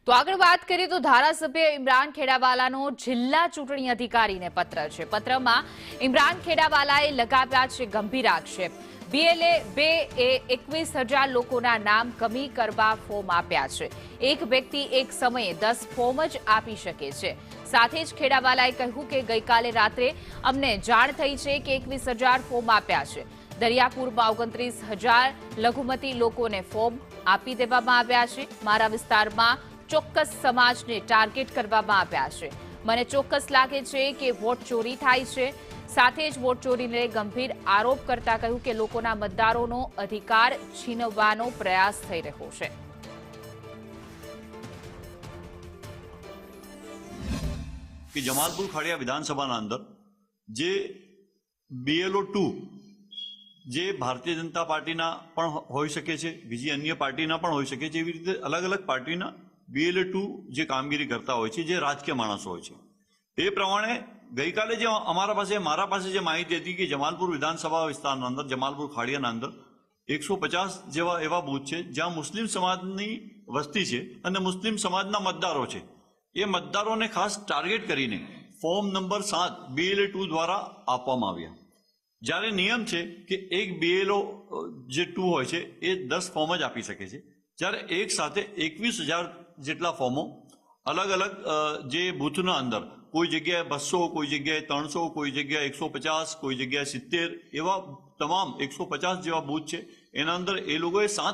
તો આગળ વાત કરીએ તો ધારાસભ્ય ઇમરાન ખેડાવાલાનો જિલ્લા ચૂંટણી અધિકારીને પત્ર છે. પત્રમાં ઇમરાન ખેડાવાલાએ લગાવ્યા છે ગંભીર આક્ષેપ. BLA 2 એ 21,000 લોકોના નામ કમી કરવા ફોર્મ આપ્યા છે. એક વ્યક્તિ એક સમયે 10 ફોર્મ જ આપી શકે છે. સાથે જ ખેડાવાલાએ કહ્યું કે ગઈકાલે રાત્રે અમને જાણ થઈ છે કે 21,000 ફોર્મ આપ્યા છે. દરિયાપુરમાં 29,000 લઘુમતી લોકોને ફોર્મ આપી દેવામાં આવ્યા છે. મારા વિસ્તારમાં ચોક્કસ સમાજને ટાર્ગેટ કરવામાં આવ્યા છે. મને ચોક્કસ લાગે છે કે વોટ ચોરી થાય છે. સાથે જ વોટ ચોરીને ગંભીર આરોપ કરતા કહ્યું કે લોકોના મતદારોનો અધિકાર છીનવવાનો પ્રયાસ થઈ રહ્યો છે. कि जमालपुर खाड़िया विधानसभा अंदर जे BLO 2 જે ભારતીય જનતા પાર્ટીના પણ હોઈ શકે છે, બીજી અન્ય પાર્ટીના પણ હોઈ શકે છે. એવી રીતે અલગ અલગ પાર્ટીના BLA 2 જે કામગીરી કરતા હોય છે, જે રાજકીય માણસો હોય છે. એ પ્રમાણે ગઈકાલે જે મારા પાસે જે માહિતી હતી કે જમાલપુર વિધાનસભા વિસ્તારના અંદર, જમાલપુર ખાડિયાના અંદર 150 જેવા એવા બૂથ છે જ્યાં મુસ્લિમ સમાજની વસ્તી છે અને મુસ્લિમ સમાજના મતદારો છે. એ મતદારોને ખાસ ટાર્ગેટ કરીને ફોર્મ નંબર 7 BLA 2 દ્વારા આપવામાં આવ્યા. જ્યારે નિયમ છે કે એક BLO જે 2 હોય છે એ 10 ફોર્મ જ આપી શકે છે, જ્યારે એક સાથે 21,000 જેટલા ફોર્મો અલગ અલગ જે બૂથના અંદર, કોઈ જગ્યાએ 200, કોઈ જગ્યાએ 300, કોઈ જગ્યાએ 150, કોઈ જગ્યાએ 70, એવા તમામ 150 જેવા બૂથ છે. એના અંદર એ લોકોએ 7